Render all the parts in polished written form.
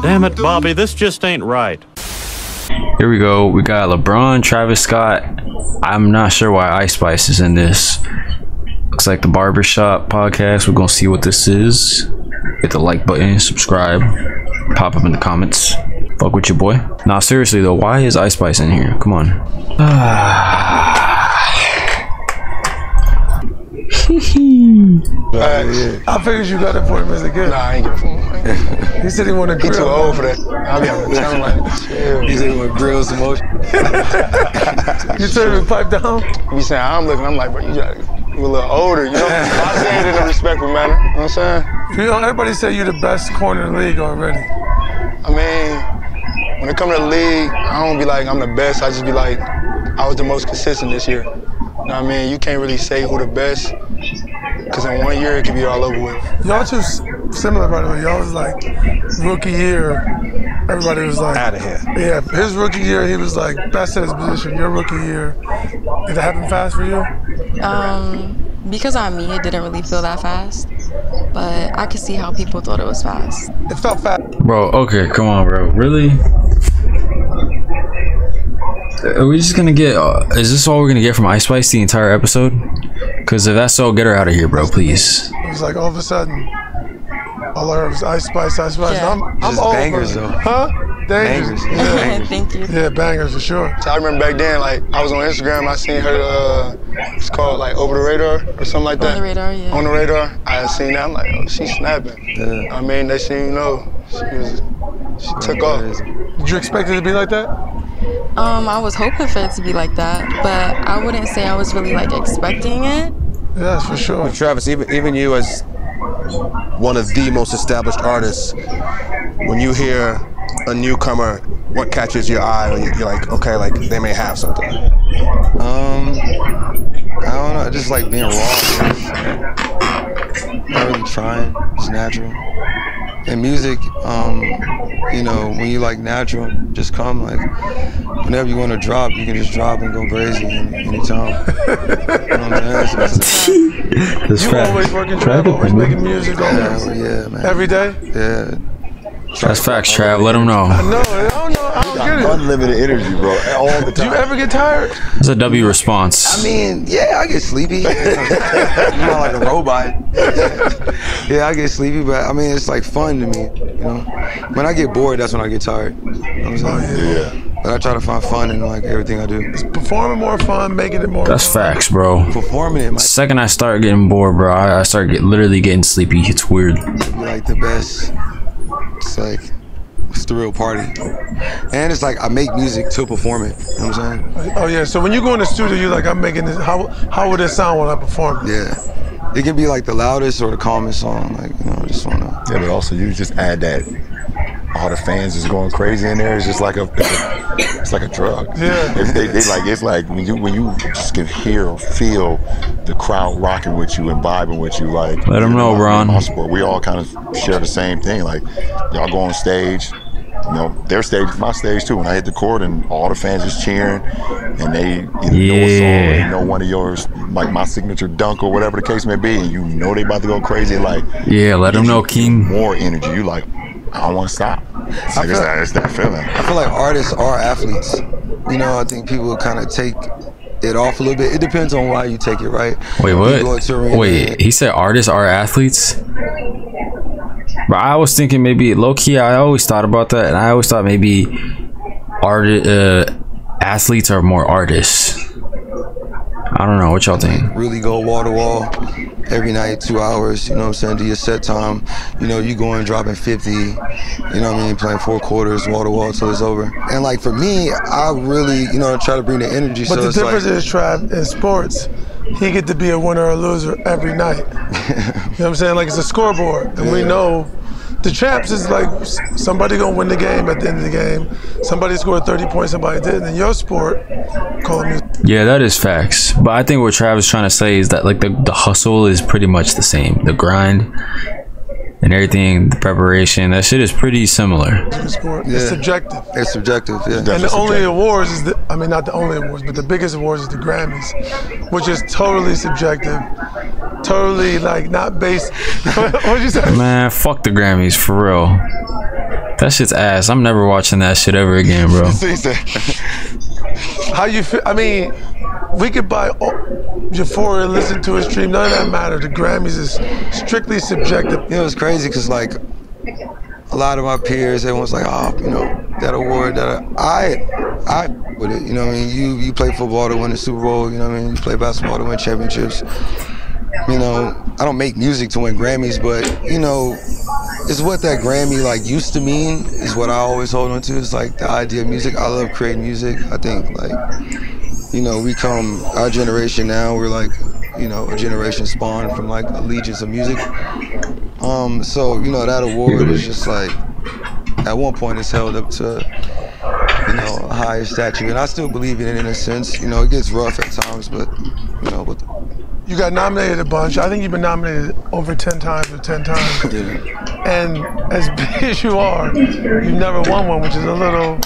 Damn it, Bobby, this just ain't right. Here we go. We got LeBron, Travis Scott. I'm not sure why Ice Spice is in this. Looks like the Barbershop podcast. We're gonna see what this is. Hit the like button, subscribe, pop up in the comments. Fuck with your boy. Nah, seriously though, why is Ice Spice in here? Come on. I figured you got it for him as a gift. Nah, I ain't get it for him. He said he wanted to He grill. too old for that. I'll be able to tell him like, chill. He said he want to grill some more. You told him to pipe down? You saying I'm looking, I'm like, bro, you a little older, you know? I say it in a respectful manner, you know what I'm saying? You know, everybody say you're the best corner in the league already. I mean, when it comes to the league, I don't be like I'm the best. I just be like, I was the most consistent this year. You know what I mean? You can't really say who the best, because in 1 year, it can be all over with. Y'all two similar, by the way. Y'all was like, rookie year, everybody was like, Out of here. yeah, his rookie year, he was like best at his position. Your rookie year, did it happen fast for you? Because on me, it didn't really feel that fast, but I could see how people thought it was fast. It felt fast. Bro, okay, come on, bro. Really? Are we just gonna get, is this all we're gonna get from Ice Spice the entire episode? Because if that's so, get her out of here, bro, please. It was like all of a sudden, all I heard was Ice Spice, Ice Spice. Yeah. I'm Just over. bangers, though. Huh? Bangers. Yeah. Thank you. Yeah, bangers for sure. So I remember back then, like, I was on Instagram, I seen her, it's called like Over the Radar or something like that. On the radar, yeah. On the radar, I had seen that, I'm like, oh, she's snapping. Yeah. I mean, they seem, you know, she took off. Did you expect it to be like that? I was hoping for it to be like that, but I wouldn't say I was really like expecting it. Yes, for sure. Travis, even you as one of the most established artists, when you hear a newcomer, what catches your eye? Or you're like, okay, like they may have something. I don't know. I just like being raw. Not really trying. It's natural. In music, you know, when you like natural, just come like whenever you want to drop, you can just drop and go crazy anytime. You know what I'm saying? This You always working, Trav, always making music, always. Yeah, man. Every day? Yeah. That's facts, Trav. Let him know. No, I don't know. I don't get it. Unlimited energy, bro, all the time. Do you ever get tired? It's a W response. I mean, yeah, I get sleepy. I'm not like a robot. Yeah, I get sleepy, but I mean, it's like fun to me, you know? When I get bored, that's when I get tired. You know what I'm saying? Yeah. But I try to find fun in like everything I do. Performing more fun, making it more That's fun. facts, bro. Performing it The might second I start getting bored, bro, I start literally getting sleepy. It's weird. be like the best. It's like, it's the real party. And it's like I make music to perform it. You know what I'm saying? Oh yeah, so when you go in the studio, you're like, I'm making this, how would it sound when I perform it? Yeah. It can be like the loudest or the calmest song. Like, you know, I just wanna. Yeah, but also you just add that all the fans is going crazy in there. It's just like it's like a drug. Yeah. It's like when you just can hear or feel the crowd rocking with you and vibing with you. Like, Let 'em know, Ron. Our sport, we all kind of share the same thing. Like, y'all go on stage. You know, their stage is my stage too. When I hit the court and all the fans is cheering, and they either know a song or they know one of yours, like my signature dunk or whatever the case may be, and you know they about to go crazy. Like, Yeah, let him know, King. more energy. You like, I don't want to stop. It's like it's that feeling. I feel like artists are athletes. You know, I think people kind of take it off a little bit. It depends on why you take it, right? Wait, You what? go to a arena Wait, and- he said artists are athletes? But I was thinking maybe low-key, I always thought about that, and I always thought maybe athletes are more artists. I don't know, what y'all think? really go wall to wall every night, 2 hours, you know what I'm saying, do your set time, you know, you going dropping 50, you know what I mean, playing 4 quarters, wall to wall till it's over. And like for me, I really, you know, try to bring the energy. But so the it's difference like, is, Trav, in sports, he get to be a winner or a loser every night. You know what I'm saying? Like it's a scoreboard, and we know the champs is like somebody gonna win the game at the end of the game. Somebody scored 30 points, somebody didn't. In your sport, call it music. Yeah, that is facts. But I think what Travis is trying to say is that like the hustle is pretty much the same. The grind and everything, the preparation, that shit is pretty similar. Sport. Yeah. It's subjective. it's subjective, yeah. And the only awards is I mean, not the only awards, but the biggest awards is the Grammys, which is totally subjective totally like not based. What'd you say? Man, fuck the Grammys for real. That shit's ass. I'm never watching that shit ever again, bro. How you feel? I mean, we could buy Euphoria, listen to it, stream. None of that matter. The Grammys is strictly subjective. You know, it's crazy because like a lot of my peers, everyone's like, oh, you know, that award, that I with it. You know what I mean? You play football to win the Super Bowl. You know what I mean? You play basketball to win championships. You know, I don't make music to win Grammys, but you know, it's what that Grammy like used to mean is what I always hold on to. It's like the idea of music. I love creating music. I think like, you know, our generation now, we're like, you know, a generation spawned from like allegiance of music. So, you know, that award is just like, at one point it's held up to, you know, a higher statue. And I still believe in it in a sense. You know, it gets rough at times, but, you know, you got nominated a bunch. I think you've been nominated over 10 times or 10 times. Yeah. And as big as you are, you've never won one, which is a little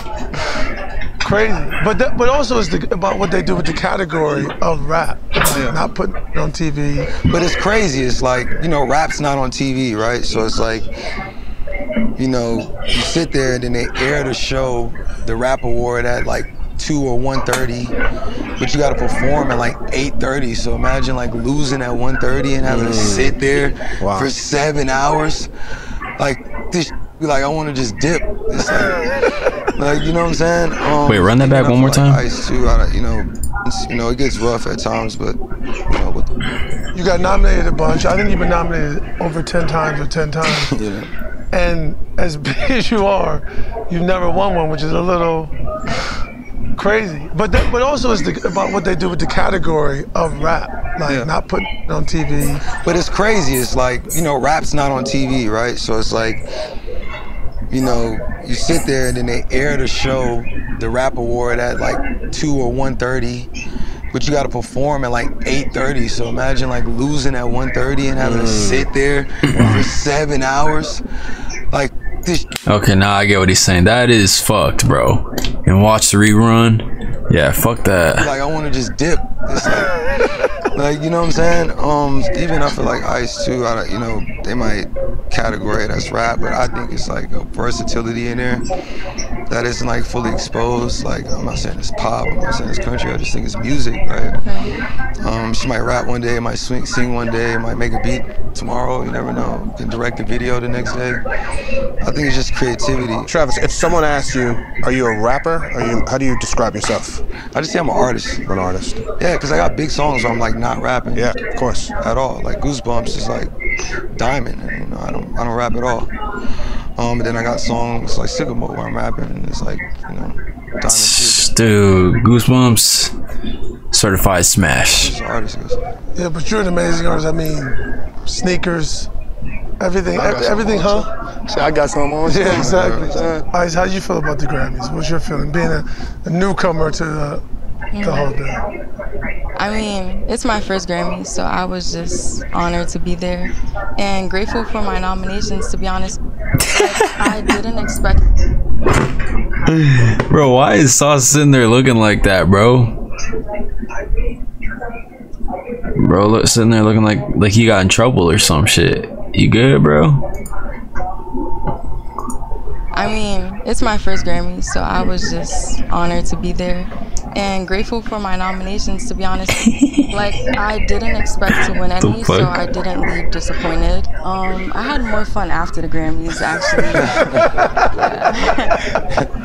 crazy. But also it's about what they do with the category of rap. Like not putting it on TV. But it's crazy. It's like, you know, rap's not on TV, right? So it's like, you know, you sit there and then they air the show, the rap award at like 2 or 1:30, but you got to perform at like 8:30. So imagine like losing at 1:30 and having to sit there for 7 hours. Like this, like I want to just dip. It's like, you know what I'm saying? Wait, run that back one more time. Like Ice too. You know, it gets rough at times, but you know, you got nominated a bunch. I think you've been nominated over 10 times or 10 times. Yeah. And as big as you are, you've never won one, which is a little crazy. But also it's about what they do with the category of rap. Like not putting it on TV. But it's crazy. It's like, you know, rap's not on TV, right? So it's like, you know, you sit there and then they air the show, the rap award at like 2 or 1:30, but you got to perform at like 8:30. So imagine like losing at 1:30 and having to sit there for 7 hours. Like this. Okay, now I get what he's saying. That is fucked, bro. And watch the rerun. Yeah, fuck that. Like I want to just dip. It's like, you know what I'm saying? Even I feel like Ice too. You know, they might category it as rap, but I think it's like a versatility in there that isn't like fully exposed. Like I'm not saying it's pop, I'm not saying it's country. I just think it's music, right? She might rap one day, might sing one day, might make a beat tomorrow. You never know. Can direct a video the next day. I think it's just creativity. Travis, if someone asks you, are you a rapper? How do you describe yourself? I just say I'm an artist. An artist. Yeah, because I got big songs where I'm like not rapping. Yeah, of course. At all. Like Goosebumps is like diamond. And, you know, I don't rap at all. But then I got songs like Sycamore where I'm rapping and it's like, you know, diamond too. Dude, Goosebumps, certified smash. Yeah, but you're an amazing artist. I mean, sneakers, everything, huh? See, I got something on. Yeah, exactly. Ice, how you feel about the Grammys? What's your feeling, being a newcomer to the whole thing? I mean, it's my first Grammy, so I was just honored to be there and grateful for my nominations, to be honest. I didn't expect. Bro, why is Sauce sitting there looking like that, bro? Bro, sitting there looking like he got in trouble or some shit. You good, bro? I mean, it's my first Grammy, so I was just honored to be there and grateful for my nominations, to be honest. Like, I didn't expect to win any, so I didn't leave disappointed. I had more fun after the Grammys, actually.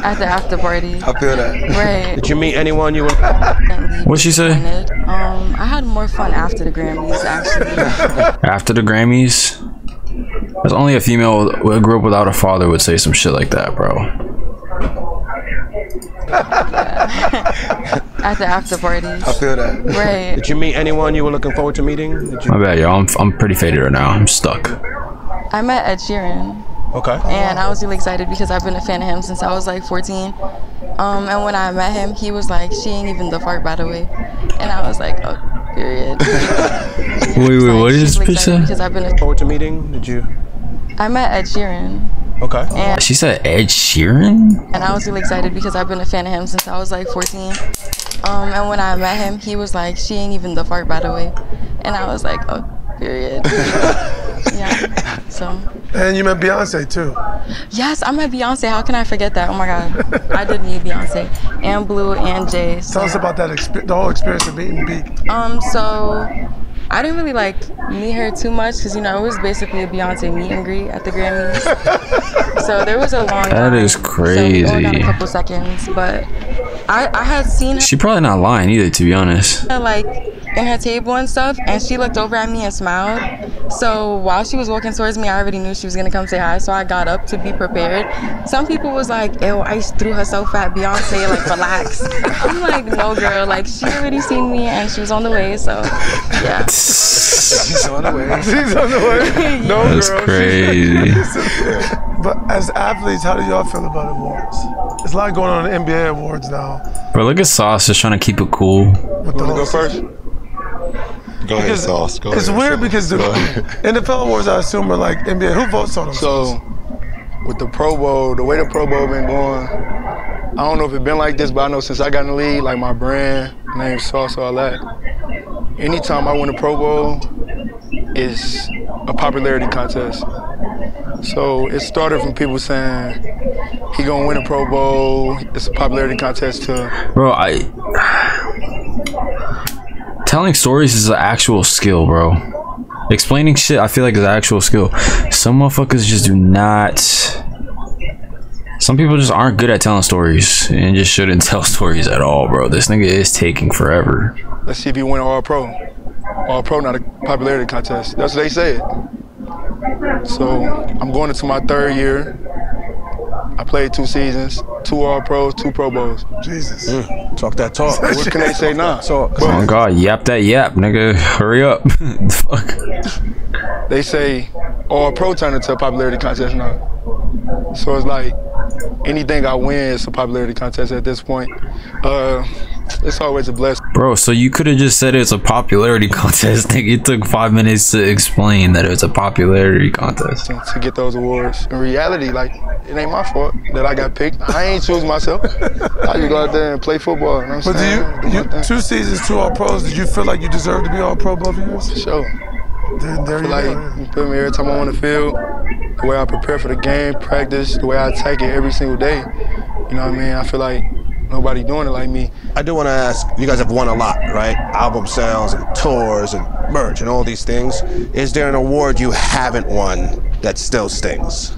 At the after party. I feel that. Right. Did you meet anyone you were? What'd she say? I had more fun after the Grammys, actually. After the Grammys? There's only a female who grew up without a father would say some shit like that, bro. At the after party. I feel that. Right. Did you meet anyone you were looking forward to meeting? My bad, y'all. I'm pretty faded right now. I'm stuck. I met Ed Sheeran. Okay. And I was really excited because I've been a fan of him since I was like 14. And when I met him, he was like, "She ain't even the fart, by the way." And I was like, "Oh, period." Wait, what is this picture? Because I've been forward to meeting. Did you? I met Ed Sheeran. Okay. And she said Ed Sheeran? And I was really excited because I've been a fan of him since I was like 14. And when I met him, he was like, "She ain't even the fart, by the way." And I was like, "Oh, period. Yeah, so. And you met Beyonce too. Yes, I met Beyonce. How can I forget that? Oh my God, I did meet Beyonce and Blue and Jay. So. Tell us about that the whole experience of meeting Beak. So I didn't really like meet her too much because, you know, it was basically a Beyonce meet and greet at the Grammys. So there was a long line. That is crazy. So we only got a couple seconds, but I had seen her. She probably not lying either, to be honest. Like in her table and stuff, and she looked over at me and smiled. So while she was walking towards me, I already knew she was gonna come say hi. So I got up to be prepared. Some people was like, "Ew, Ice threw herself at Beyonce. Like, relax." I'm like, "No, girl. Like, she already seen me, and she was on the way. So, yeah." She's on the way. She's on the way. No, that's girl. Crazy. But as athletes, how do y'all feel about awards? There's a lot going on in NBA awards now. Bro, look at Sauce just trying to keep it cool. With the Go first. Go ahead, Sauce. Go it's ahead, weird Sauce. because the NFL awards, I assume, are like NBA. Who votes on them? So, with the Pro Bowl, the way the Pro Bowl been going, I don't know if it's been like this, but I know since I got in the league, like my brand, name, Sauce, all that. Anytime I win a Pro Bowl, it's a popularity contest. So it started from people saying he gonna win a Pro Bowl. It's a popularity contest to. Bro, telling stories is an actual skill, bro. Explaining shit, I feel like is an actual skill. Some motherfuckers just do not. Some people just aren't good at telling stories and just shouldn't tell stories at all, bro. This nigga is taking forever. Let's see if you win All Pro. All Pro, not a popularity contest. That's what they said. So I'm going into my third year. I played 2 seasons, 2 All Pros, 2 Pro Bowls. Jesus. Talk that talk. What can they say now? Oh God, yap that yap, nigga. Hurry up. Fuck. They say All Pro turned into a popularity contest now. So it's like anything I win is a popularity contest at this point. It's always a blessing. Bro, so you could have just said it's a popularity contest. Nigga, it took 5 minutes to explain that it's a popularity contest. To get those awards. In reality, like, it ain't my fault that I got picked. I ain't choose myself. I just go out there and play football. You know what I'm saying? But do you 2 seasons, 2 All Pros, did you feel like you deserved to be All Pro both years? For sure. There you like, go. You feel me? Every time I'm on the field, the way I prepare for the game, practice, the way I attack it every single day. You know what I mean? I feel like nobody doing it like me. I do want to ask, you guys have won a lot, right? Album sales and tours and merch and all these things. Is there an award you haven't won that still stings?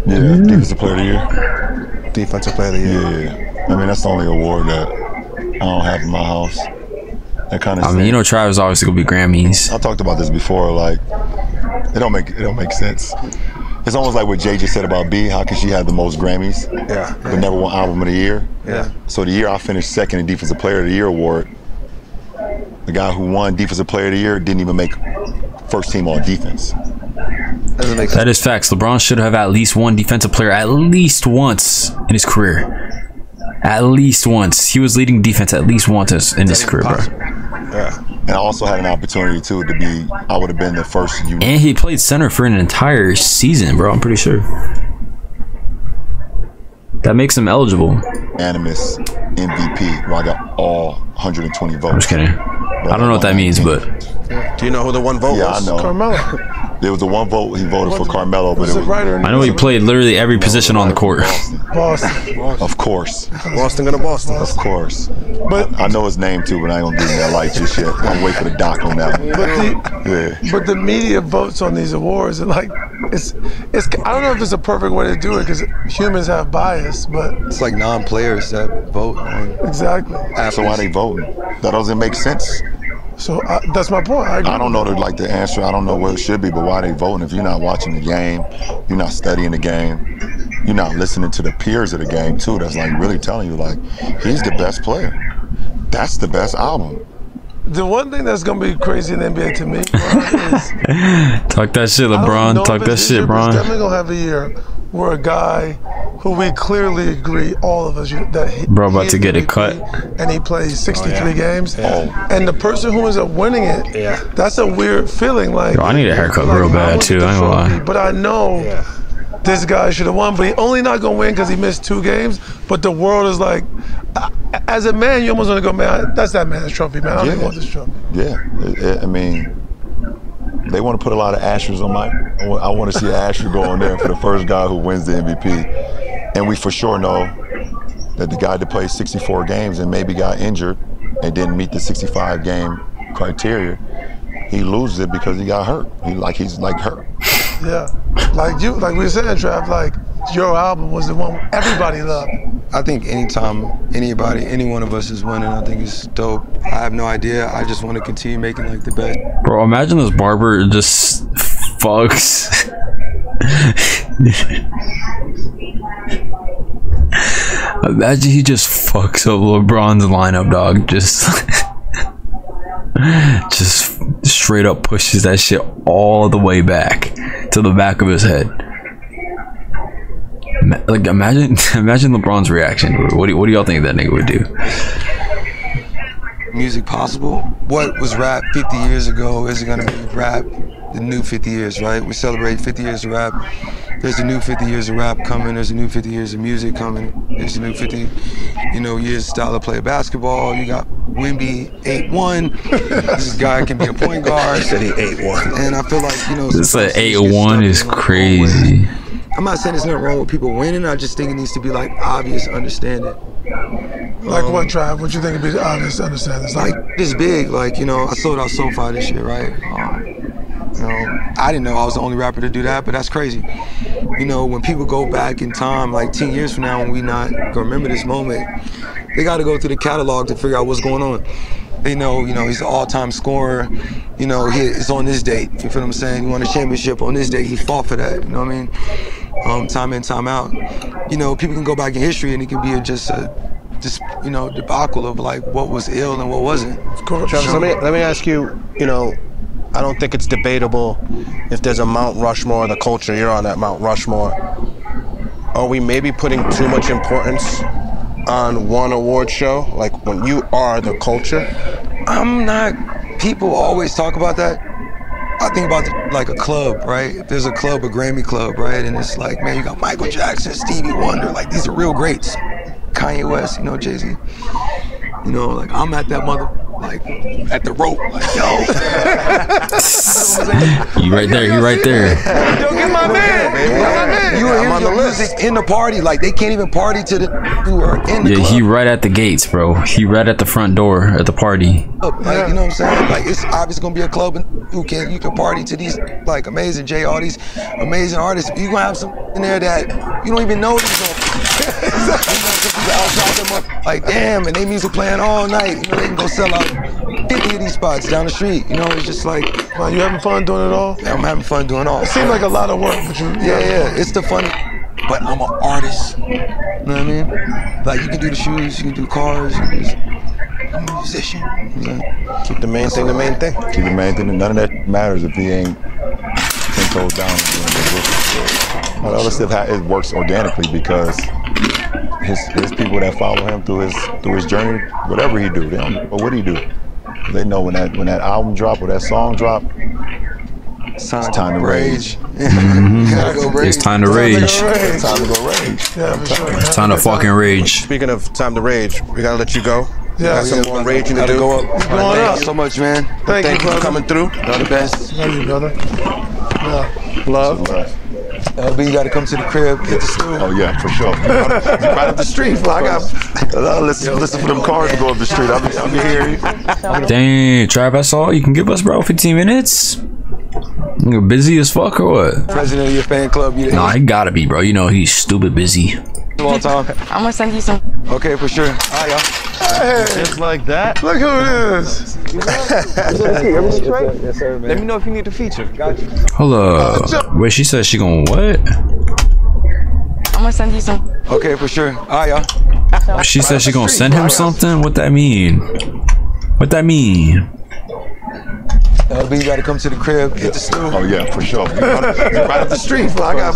Yeah, Defensive Player of the Year. Defensive Player of the Year. Yeah. I mean, that's the only award that I don't have in my house. That kind of. I mean, you know, Travis obviously gonna be Grammys. I talked about this before. Like, it don't make sense. It's almost like what Jay just said about B. How can she have the most Grammys? Yeah. But never won Album of the Year? Yeah. So the year I finished second in Defensive Player of the Year award, the guy who won Defensive Player of the Year didn't even make first team all defense. Doesn't make sense. That is facts. LeBron should have at least won Defensive Player at least once in his career. At least once. He was leading defense at least once in his career, bro. Yeah. And I also had an opportunity too to be. I would have been the first. And he played center for an entire season, bro. I'm pretty sure. That makes him eligible. Unanimous MVP. Where I got all 120 votes. I'm just kidding. I don't know what that means, but. Do you know who the one vote was? Yeah, I know. Carmelo. There was a one vote. He voted for Carmelo, but Was it it was. right or I know he played literally every position on the court. Boston. Of course. Boston gonna Boston. Of course. But I know his name too, but I ain't gonna give him that light just yet. I'm waiting for the doc on that one. but the media votes on these awards, and like it's I don't know if it's a perfect way to do it because humans have bias, but It's like non-players that vote on. exactly. So why they voting? That doesn't make sense. So that's my point. I agree. I don't know the answer. I don't know what it should be, but why they voting? If you're not watching the game, you're not studying the game, you're not listening to the peers of the game too. That's like really telling you like he's the best player. That's the best album. The one thing that's gonna be crazy in the NBA to me, Bron, is Talk that shit, LeBron. Talk that shit, Bron. Bron. Definitely gonna have a year where a guy who we clearly agree, all of us, that he, Bro, about to get it cut. and he plays 63 games. Oh. And the person who ends up winning it, that's a weird feeling. Like, Yo, I need a haircut like, real I bad won too. the I ain't gonna trophy, lie. But I know this guy should have won, but he only not gonna win because he missed 2 games. But the world is like, as a man, you almost want to go, man, that's that man's trophy, man. I don't even want this trophy. Yeah, I mean, they want to put a lot of asterisks on my. I want to see an asterisk go on there for the first guy who wins the MVP, and we for sure know that the guy that played 64 games and maybe got injured and didn't meet the 65 game criteria, he loses it because he got hurt. He's like hurt. Yeah, like we were saying, Trav, like your album was the one everybody loved. I think anytime any one of us is winning, I think it's dope. I have no idea. I just want to continue making like the best. Bro, imagine this barber just fucks. Imagine he just fucks up LeBron's lineup, dog. Just straight up pushes that shit all the way back to the back of his head. Like imagine LeBron's reaction. What do y'all think that nigga would do? Music possible? What was rap 50 years ago isn't gonna be rap the new 50 years, right? We celebrate 50 years of rap. There's a new 50 years of rap coming. There's a new 50 years of music coming. There's a new 50, years style of play basketball. You got Wemby 8'1". This guy can be a point guard. He said he 8'1". And I feel like, this 8'1" is crazy. I'm not saying there's nothing wrong with people winning. I just think it needs to be like obvious understanding. Like what, Trav? What you think would be obvious to understand? It's like this big, like, I sold out SoFi this year, right? I didn't know I was the only rapper to do that, but that's crazy. When people go back in time, like 10 years from now, when we not gonna remember this moment, they got to go through the catalog to figure out what's going on. They know, he's an all-time scorer. It's on this date. You feel what I'm saying? He won a championship on this date. He fought for that. You know what I mean? Time in, time out. People can go back in history and it can be just debacle of like what was ill and what wasn't. Travis, let me ask you. I don't think it's debatable if there's a Mount Rushmore of the culture. You're on that Mount Rushmore. Are we maybe putting too much importance on one award show? Like when you are the culture? I'm not. People always talk about that. I think about like a club, right? If there's a club, a Grammy club, right? And it's like, man, you got Michael Jackson, Stevie Wonder, like these are real greats. Kanye West, Jay-Z. Like I'm at that at the rope, like, yo. You right there, Yo, get my man, You hear your music in the party, like they can't even party to the who are in the club. He right at the gates, bro. He right at the front door at the party. Like, you know what I'm saying? Like it's obviously gonna be a club and you can party to these like amazing all these amazing artists. You gonna have some in there that you don't even know these are. Like damn, and they music playing all night. They can go sell out 50 of these spots down the street. It's just like, wow, you having fun doing it all? Yeah, I'm having fun doing all. It seems like a lot of work, but yeah, it's the fun. But I'm an artist. You know what I mean? Like you can do the shoes, you can do cars. I'm a musician. Keep the main thing the main thing. Keep the main thing. None of that matters if he ain't 10 toes down. All the other stuff it works organically because his people that follow him through his journey, whatever he do, they don't know what he do. They know when that album drop or that song drop, it's time to rage. It's time to rage. It's time to go rage. Yeah, for sure. It's time to fucking rage. Speaking of time to rage, we gotta let you go. Yeah, got some more raging to do. Go up. Thank you so much, man. Thank you for coming through. You're the best. Thank you, brother. Yeah. Love. LB, you gotta come to the crib, hit the stool. Oh yeah, for sure. Right up the street. I got listen for them cars to go up the street. I'll be here. Dang, Trav, that's all you can give us, bro? 15 minutes? You're busy as fuck or what? President of your fan club. Nah, he gotta be, bro. He's stupid busy. All time. I'm gonna send you some. Okay, for sure. All right, y'all. Hey, Just like that. look who it is. Everything straight? Yes, sir, man. Let me know if you need a feature. Got you. Hold up. Wait, she said she gonna what? I'm gonna send you some. Okay, for sure. All right, y'all. She said she gonna send him something? What that mean? What that mean? LB, you gotta come to the crib, hit the stool. Oh yeah, for sure. Right up the street. I got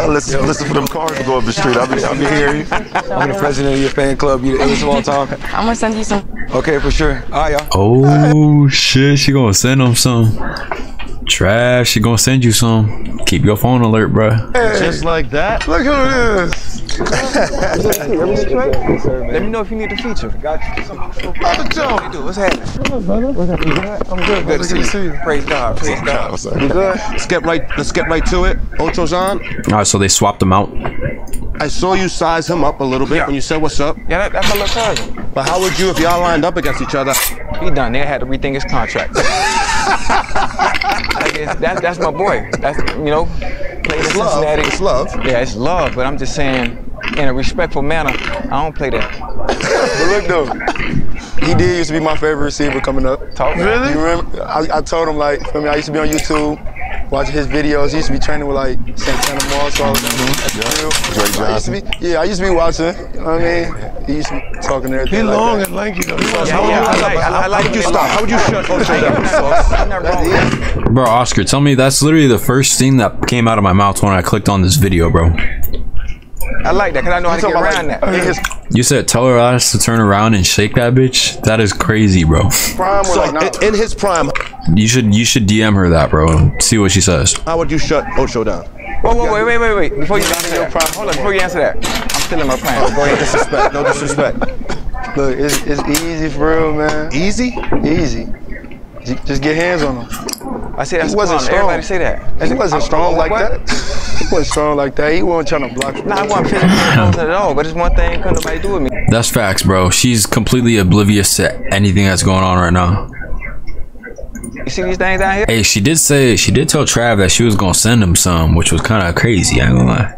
listen for them cars to go up the street. I'll be here. I'm the president of your fan club. You the illest of all time. I'm gonna send you some. Okay, for sure. All right, y'all. Oh shit, she gonna send him some. Trav, she gonna send you some. Keep your phone alert, bro. Hey, Just like that. look who it is. Let me know if you need a feature. Got you. Brother Joe. What's happening? I'm good. Good to see you. Praise God. Praise God. What's up? You good? Let's get right to it. Ocho's on. All right, so they swapped them out. I saw you size him up a little bit when you said what's up. Yeah, that's my little cousin. But how would you if y'all lined up against each other? He done. They had to rethink his contract. That's my boy. That's, you know, played in Cincinnati. It's love. Yeah, it's love, but I'm just saying, in a respectful manner, I don't play that. But look though, he did used to be my favorite receiver coming up. Really? You remember? I told him like, I used to be on YouTube, watching his videos. He used to be training with like Santana Moss, all of them. Dre Johnson. I used to be watching. You know what I mean? He used to be talking everything. He like long that. and lanky though. I like How would you stop? How would you shut Ocho down? Bro, Oscar, tell me that's literally the first thing that came out of my mouth when I clicked on this video, bro. I like that because I know how to get around that. You said tell her ass to turn around and shake that bitch? That is crazy, bro. Prime So or like in his prime, You should DM her that, bro. See what she says. how would you shut Ocho down? Whoa, wait. Before you answer that, hold on. Before you answer that, I'm still in my prime. Go ahead. Disrespect. No disrespect. Look, it's easy for real, man. Easy? Easy. Just get hands on him. I say that's He wasn't strong. Everybody say that. He wasn't strong like that. He wasn't strong like that. He wasn't trying to block. Nah, I wasn't physically opposed at all. But it's one thing couldn't nobody do with me. That's facts, bro. She's completely oblivious to anything that's going on right now. You see these things down here? Hey, she did tell Trav that she was gonna send him some, which was kind of crazy. I ain't gonna lie.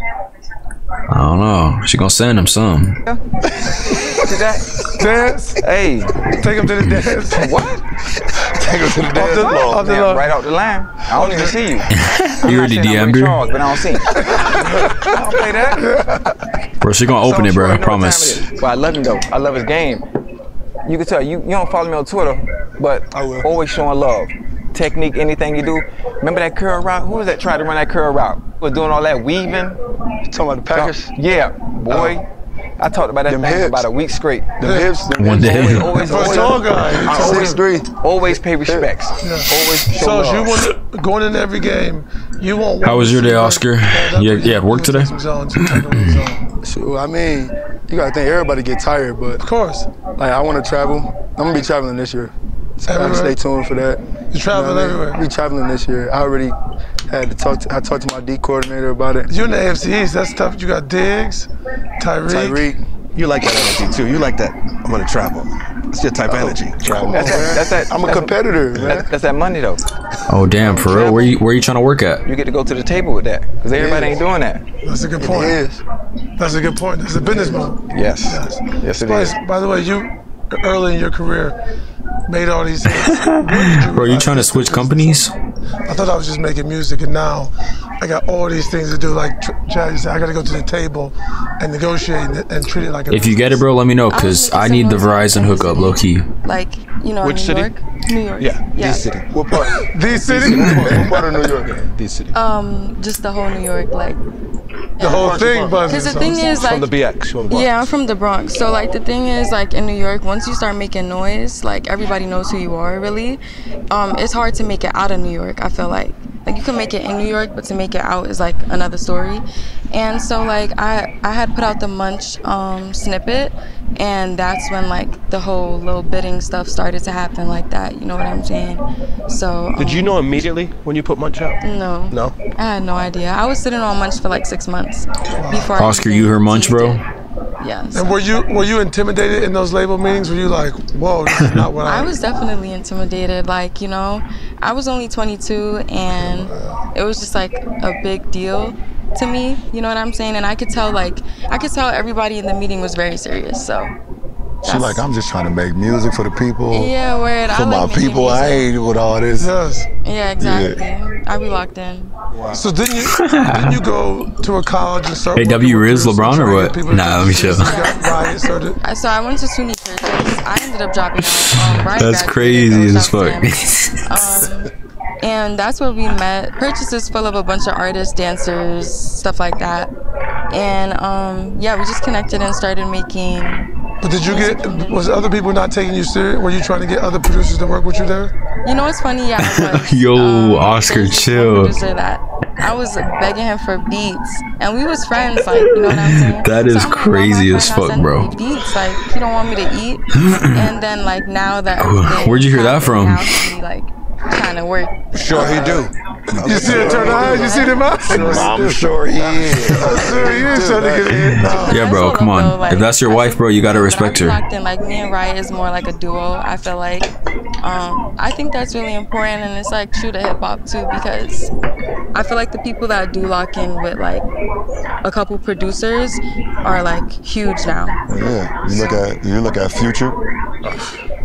I don't know. She gonna send him some. See that? Dance. Hey, Take him to the dance. what? Take him to the dance. Off the Damn, low. right off the line. I don't even see you. You already DM'd her? Charles, but I don't see you. I don't play that. Bro, she gonna open it, bro. I promise. But I love him though. I love his game. You can tell you don't follow me on Twitter, but I will. always showing love. Technique, anything you do. Remember that curl route? Who was that tried to run that curl route? Was doing all that weaving. Talking about the Packers. Yeah, boy. I talked about that Them thing for hips. about a week straight. The hips. The One day. Always, For a tall guy. I always, 6'3". always pay respects. Always show So love. you want going in every game, you won't. How was your day, Oscar? You had work today? So, I mean, you gotta think everybody get tired, but Of course. like I want to travel. I'm gonna be traveling this year. So I gotta Everywhere? stay tuned for that. You're traveling what I mean? everywhere. Be traveling this year. I already had to talk. I talked to my D coordinator about it. You're in the AFC East. That's tough. You got Diggs, Tyreek. Tyreek. You like that energy too. You like that. I'm gonna travel. It's your type of energy. Travel. That's that. I'm a competitor, man. That's that money though. Oh damn, for real? Where you trying to work at? You get to go to the table with that, because everybody ain't doing that. That's a good It point. is. That's a good point. That's a business move. Yes. Yes. Yes, it Spice, is. by the way, you early in your career made all these hits. When did Bro, you realize trying to this switch was- companies? I thought I was just making music, and now I got all these things to do. Like Chad said, I got to go to the table and negotiate and treat it like a. If you get it, bro, let me know, cause I need the Verizon hookup, low key. Like, you know, Which New city? York. New York. Yeah, Yeah. this city. What part? the city, What part of New York? This city. Just the whole New York, like. the whole thing, but Because the thing is, From like, the BX. From the Bronx. yeah, I'm from the Bronx. So, like, the thing is, like, in New York, once you start making noise, like, everybody knows who you are, really. It's hard to make it out of New York, I feel like. Like, you can make it in New York, but to make it out is, like, another story. And so, like, I had put out the Munch snippet, and that's when, like, the whole little bidding stuff started to happen like that. You know what I'm saying? So. Did you know immediately when you put Munch out? No. No. I had no idea. I was sitting on Munch for, like, 6 months before I Oscar, even you heard Munch, bro? teased it. Yes. And were you intimidated in those label meetings? Were you like, whoa, this is not what I was definitely intimidated. Like, you know, I was only 22 and it was just like a big deal to me. You know what I'm saying? And I could tell everybody in the meeting was very serious. So. She like, I'm just trying to make music for the people. Yeah, word. For I my like making people, I music. ain't with all this. Yes. Yeah, exactly. I be locked in. So didn't you go to a college and start? Hey, working W with Riz producers LeBron and or trying to what? get people to Nah, let me chill. you got Riot started. So I went to SUNY Curtis. I ended up dropping out. Brian That's graduated. crazy That as was fuck. And that's where we met. Purchase is full of a bunch of artists, dancers, stuff like that. And yeah, we just connected and started making But did you get, was other people not taking you serious? Were you trying to get other producers to work with you there? You know what's funny? Yeah, I was, Yo, Oscar, there's one chill. producer that I was begging him for beats, and we was friends, like, you know what I'm saying? That is I'm like, crazy as fuck, sending bro. me beats, like, he don't want me to eat. And then, like, now that Where'd you hear that from? now he, like, trying to work. Sure he do. You see it turn eyes? You see them eyes? I'm sure he is. I'm sure he is trying to get in. No. Yeah, bro, come on. If that's your wife, bro, you gotta respect her. Locked in, like, me and Riot is more like a duo, I feel like. I think that's really important, and it's like true to hip hop too, because I feel like the people that do lock in with like a couple producers are like huge now. Yeah, you look at Future.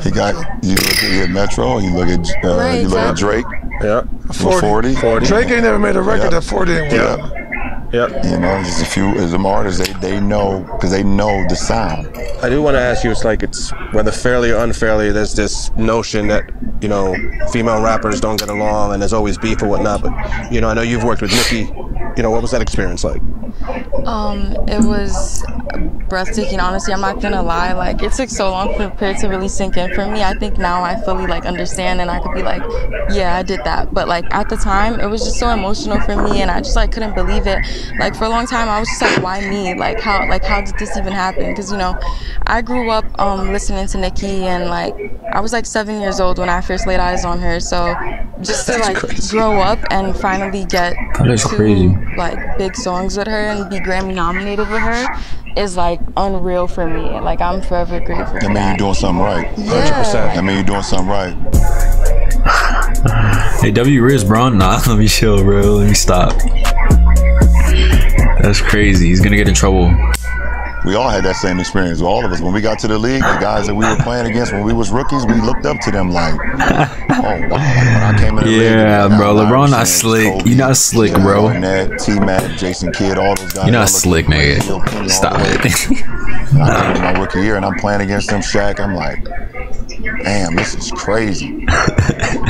He got, you look at Metro, you look at Drake. Yeah. 40. Drake ain't never made a record that 40 ain't won. Yep. You know, just a few as some artists they know, because they know the sound. I do want to ask you, it's like, it's whether fairly or unfairly, there's this notion that, you know, female rappers don't get along and there's always beef or whatnot, but, you know, I know you've worked with Nicki. You know, what was that experience like? It was breathtaking, honestly. I'm not gonna lie, like, it took so long for it to really sink in for me. I think now I fully like understand, and I could be like, yeah, I did that. But like at the time, it was just so emotional for me, and I just like couldn't believe it. Like for a long time, I was just like, why me? Like how did this even happen? Because, you know, I grew up listening to Nicki, and like I was like 7 years old when I first laid eyes on her. So just to like grow up and finally get to like big songs with her and be Grammy nominated with her is like unreal for me. Like I'm forever grateful. I mean, you're doing something right. 100%. I mean, you're doing something right. Hey, W Riz, bro. Nah, let me chill, bro. Let me stop. That's crazy. He's gonna get in trouble. We all had that same experience. All of us, when we got to the league, the guys that we were playing against when we was rookies, we looked up to them like, oh wow. When I came in the league, Yeah, bro. LeBron not slick. Kobe, You not slick, bro. Barnett, T-Mac, Jason Kidd, all those guys. You not slick, nigga. Stop it. I came in my rookie year and I'm playing against them, Shaq. I'm like, damn, this is crazy.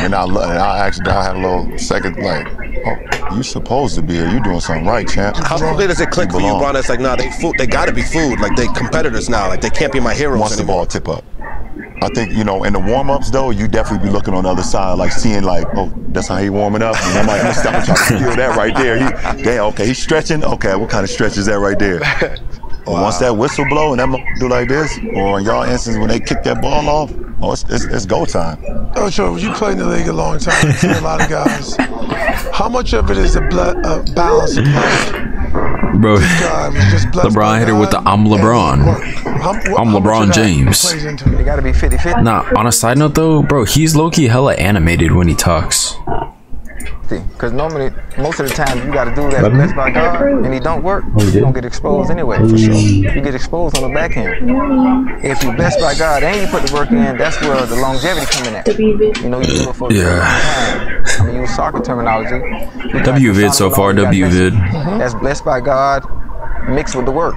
And I had a little second, like, oh, you supposed to be here. You doing something right, champ. How quickly does it click for you, Bron? It's like, nah, they gotta be food. Like, they competitors now. Like, they can't be my heroes Once anymore. the ball tip up. I think, you know, in the warm-ups, though, you definitely be looking on the other side, like seeing, like, oh, that's how he warming up. And I'm like, I'm stop and try to steal that right there. Damn, okay, he's stretching. Okay, what kind of stretch is that right there? Or once that whistle blow and that do like this, or in y'all instance when they kick that ball off, oh, it's go time. Oh, sure. You played in the league a long time. You've seen a lot of guys. How much of it is a balance of life? Bro, LeBron hit her with the I'm LeBron. I'm LeBron James. It gotta be 50-50. Nah, on a side note though, bro, he's low-key hella animated when he talks. Because normally, most of the time, you got to do that blessed by God, and he don't work, you don't get exposed anyway, for sure. You get exposed on the back end. If you're blessed by God and you put the work in, that's where the longevity coming at. You know, you do it for a long time. I mean, use soccer terminology. WVid so far, WVid. That's blessed by God, mixed with the work.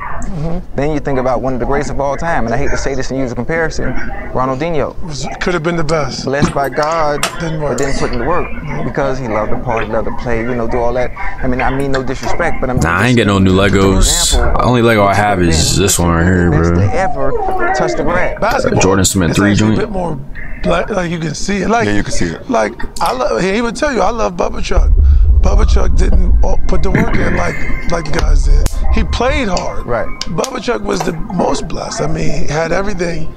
Then you think about one of the greatest of all time, and I hate to say this and use a comparison, Ronaldinho. Could have been the best. Blessed by God, but didn't put in the work because he loved to party, loved to play, you know, do all that. I mean no disrespect, but I ain't get no new Legos. The only Lego I have is this one right here, bro. They ever touch the grab. Basketball, Jordan Smith 3 joint. A bit more black, like you can see it. Like, yeah, you can see it. Like he would tell you, I love Bubba Chuck. Bubba Chuck didn't put the work in like you guys did. He played hard. Right. Bubba Chuck was the most blessed. I mean, he had everything.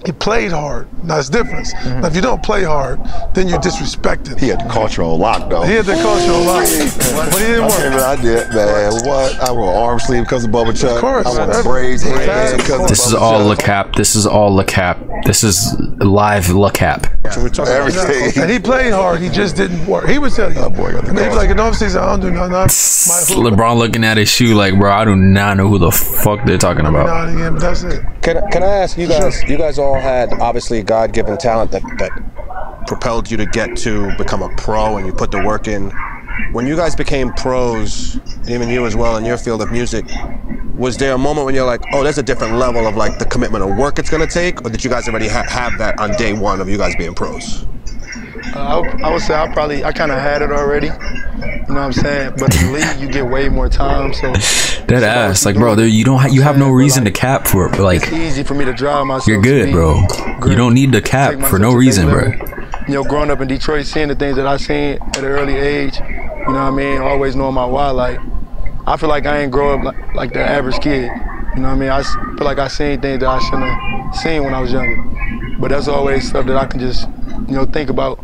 He played hard. Now, it's difference. Now, if you don't play hard, then you're disrespected. He had the culture on lock, though. He had the culture on lock. But he didn't work. I did, man. What? I wore arm sleeve because of Bubba Chuck. Of course. I wore braids head because of This is all Le Cap. This is all Le Cap. This is live Le Cap. Everything. And he played hard. He just didn't work. He would tell you. Oh, boy, got the and he'd be like, in off-season, I don't do nothing. LeBron looking at his shoe like, bro, I do not know who the fuck they're talking about. Again, but that's it. Can I ask you guys? You guys all had obviously God-given talent that propelled you to get to become a pro, and you put the work in. When you guys became pros, even you as well in your field of music, was there a moment when you're like, oh, there's a different level of like the commitment of work it's gonna take, or did you guys already have that on day one of you guys being pros? I would say I kind of had it already. You know what I'm saying? But in the league, you get way more time. So that ass, like, bro, you have no reason to cap for it. Like, it's easy for me to drive myself. You're good, bro. You don't need to cap for no reason, bro. You know, growing up in Detroit, seeing the things that I seen at an early age, you know what I mean? Always knowing my why. Like, I feel like I ain't grow up like the average kid. You know what I mean? I feel like I seen things that I shouldn't have seen when I was younger. But that's always stuff that I can just, you know, think about,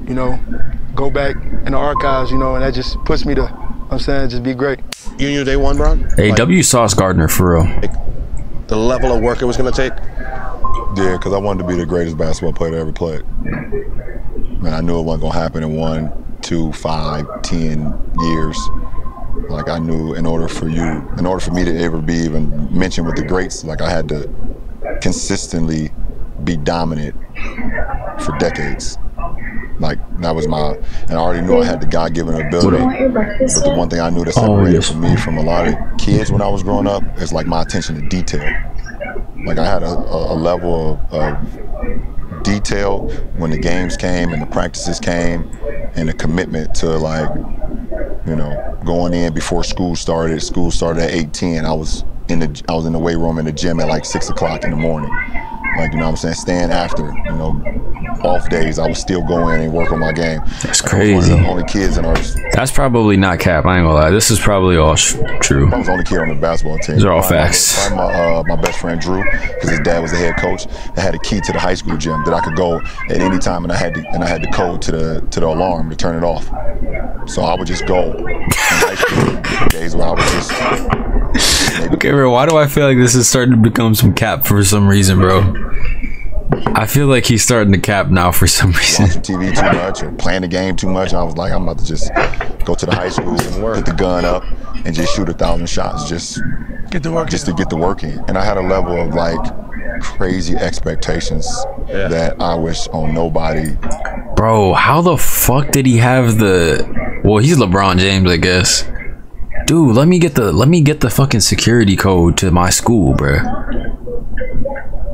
you know, go back in the archives, you know, and that just puts me to, I'm saying, just be great. You knew day one, Bron? Hey, W Sauce Gardner, for real. Like, the level of work it was going to take? Yeah, because I wanted to be the greatest basketball player to ever play. Man, I knew it wasn't going to happen in 1, 2, 5, 10 years. Like, I knew in order for me to ever be even mentioned with the greats, like, I had to consistently be dominant for decades. Like, that was and I already knew I had the God-given ability. But the one thing I knew that separated from me from a lot of kids when I was growing up is like my attention to detail. Like, I had a level of detail when the games came and the practices came, and a commitment to, like, you know, going in before school started. School started at 8:10. I was in the weight room in the gym at like 6 o'clock in the morning. Like, you know what I'm saying, staying after, you know, off days, I would still go in and work on my game. That's crazy. I was one of the only kids in our... That's probably not cap, I ain't gonna lie. This is probably all true. I was the only kid on the basketball team. These are all facts. My best friend Drew, because his dad was the head coach, I had a key to the high school gym that I could go at any time, and I had the code to the alarm to turn it off. So I would just go in high school days where I was just... Okay, bro, why do I feel like this is starting to become some cap for some reason, bro? I feel like he's starting to cap now for some reason. Watching TV too much or playing the game too much. I was like, I'm about to just go to the high school and put the gun up and just shoot 1,000 shots just to get the work in. And I had a level of, like, crazy expectations that I wish on nobody. Bro, how the fuck did he have well, he's LeBron James, I guess. Dude, let me get the fucking security code to my school, bro.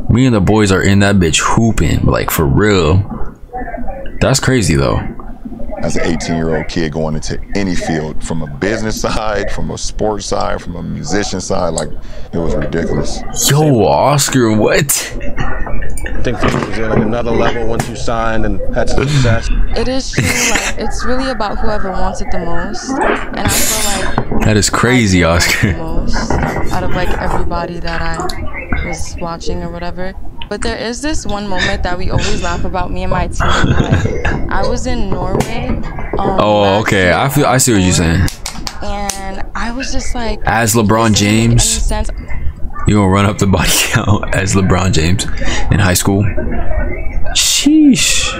Me and the boys are in that bitch hooping, like, for real. That's crazy though. As an 18-year-old kid going into any field, from a business side, from a sports side, from a musician side, like, it was ridiculous. Yo, Oscar, what? I think this was at like another level once you signed and had success. It is true, like, it's really about whoever wants it the most. And I feel like that is crazy, Oscar. The most out of, like, everybody that I was watching or whatever. But there is this one moment that we always laugh about, me and my team. Like, I was in Norway. Oh, okay. I see what you're saying. And I was just like, as LeBron James, you gonna run up the body count as LeBron James in high school? Sheesh.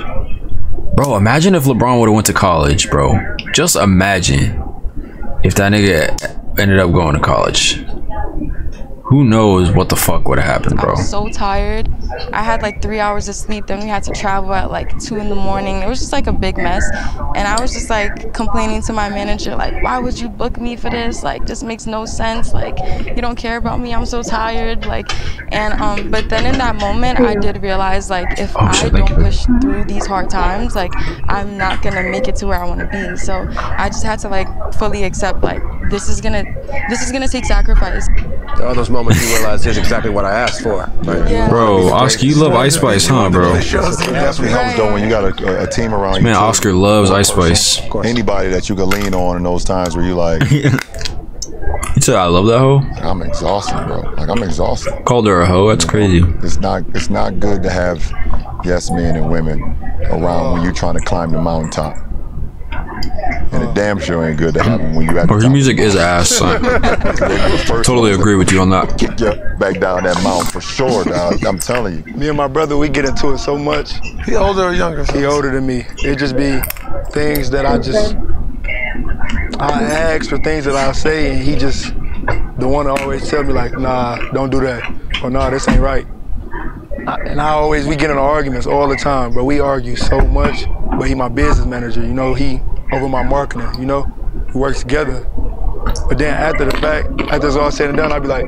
Bro, imagine if LeBron would have went to college, bro. Just imagine if that nigga ended up going to college. Who knows what the fuck would have happened, bro. I was so tired. I had like 3 hours of sleep. Then we had to travel at like 2 in the morning. It was just like a big mess. And I was just like complaining to my manager, like, why would you book me for this? Like, this makes no sense. Like, you don't care about me. I'm so tired. Like, and but then in that moment, I did realize, like, if I don't push through these hard times, like, I'm not gonna make it to where I want to be. So I just had to, like, fully accept, like, this is gonna take sacrifice. All those moments you realize is exactly what I asked for. Right? Yeah. Bro, Oscar, you love Ice Spice, huh, bro? It definitely helps though when you got a team around you. Man, Oscar loves Ice Spice. Anybody that you can lean on in those times where you like. You said I love that hoe? I'm exhausted, bro. Like, I'm exhausted. Called her a hoe? That's crazy. It's not good to have yes men and women around when you're trying to climb the mountaintop. And it damn sure ain't good to have them when you at the Bro, your music is ass, son. Totally agree with you on that. Kick you back down that mountain for sure, dog. I'm telling you. Me and my brother, we get into it so much. He older or younger? He older than me. It just be things that I ask for things that I say, and he just the one to always tell me, like, nah, don't do that, or nah, this ain't right. We get in arguments all the time, but we argue so much. But he my business manager, you know, he over my marketing, you know, we work together. But then after the fact, after it's all said and done, I'd be like,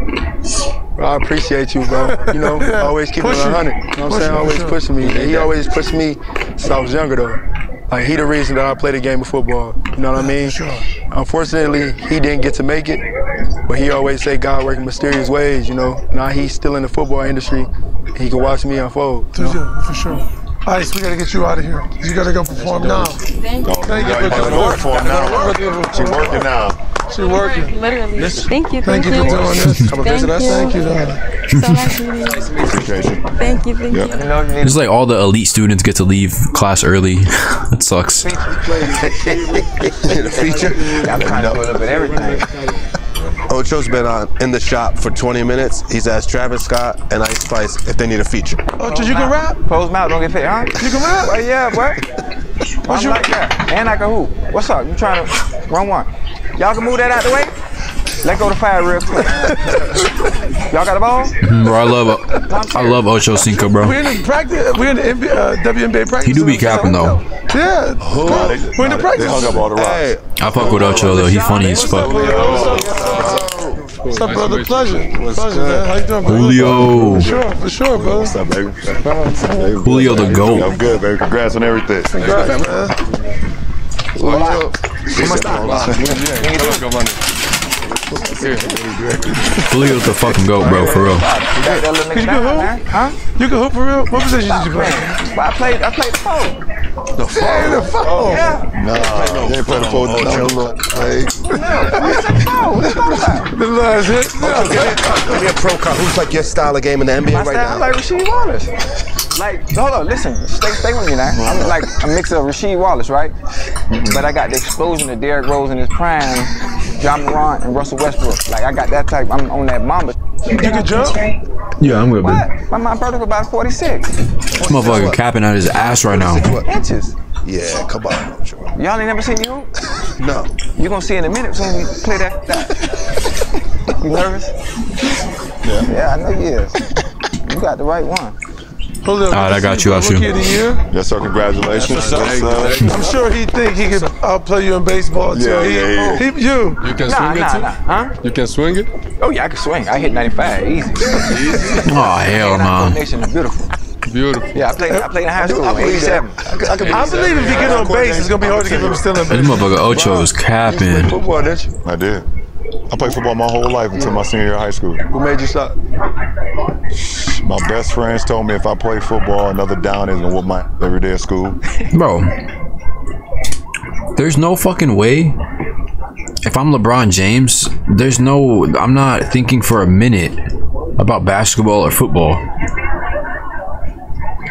bro, I appreciate you, bro. You know, always keeping it 100. You know what I'm saying? Always pushing me. And he always pushed me since I was younger, though. Like, he the reason that I play the game of football. You know what I mean? Sure. Unfortunately, he didn't get to make it, but he always say God working mysterious ways, you know. Now he's still in the football industry. He can watch me unfold. For sure. Ice, we gotta get you out of here. You gotta go perform now. Thank you. Thank you for Go perform now. She working now. She working. Literally. Thank you. Thank you for doing this. Come and visit us. Thank you, darling. So nice meeting you. Appreciate you. Thank you. Thank you. It's like all the elite students get to leave class early. It sucks. The feature. I'm trying to do a little bit of everything. Ocho's been in the shop for 20 minutes. He's asked Travis Scott and Ice Spice if they need a feature. Ocho, you can rap? Close mouth, don't get fit, huh? You can rap? Well, yeah, boy. I'm like that. And I can hoop. What's up? You trying to run one? Y'all can move that out the way? Let go the fire real quick. Y'all got the ball? Bro, I love Ocho Cinco, bro. We're in the practice. We're in the WNBA practice. He do be capping though. Yeah. We're in the practice. They hung up all the rocks. I fuck with Ocho though. He funny as fuck. What's up, brother? Pleasure, man. How you doing, brother? Julio. For sure, brother. What's up, baby? Julio the GOAT. I'm good, baby. Congrats on everything. Congrats, man. Julio's the fucking GOAT, bro, for real. You can hoop? Huh? You can hoop for real? What position did you play? I played the four. The four? Yeah. No, they ain't playing the four. The last hit? Give me a pro card. Who's like your style of game in the NBA right now? I'm like Rasheed Wallace. Like, hold on, listen, stay with me now. I'm like a mix of Rasheed Wallace, right? But I got the explosion of Derrick Rose in his prime, John Morant, and Russell Westbrook. Like, I got that type. I'm on that Mamba. You can jump? Yeah, I'm good, What? man. My brother about 46 This motherfucker capping out his ass right now. inches. Yeah, come on, Ocho. Y'all ain't never seen me hoop? No. You gonna see in a minute when we play that. You nervous? Yeah, I know you is. You got the right one. Alright, I got you, Usher. Rookie of the year? Yes, sir. Congratulations. I'm sure he think he could outplay you in baseball too. Yeah. You can swing it too? Huh? You can swing it? Oh yeah, I can swing. I hit 95 easy. Oh hell no. Coordination is beautiful. Beautiful. Yeah, I played in high school. I believe that. I believe if you get on base, it's gonna be hard to get him still in base. This motherfucker Ocho is capping. Football, didn't you? I did. I played football my whole life until my senior year of high school. Who made you stop? My best friends told me if I play football, another down is gonna whoop my every day at school. Bro, there's no fucking way. If I'm LeBron James, I'm not thinking for a minute about basketball or football.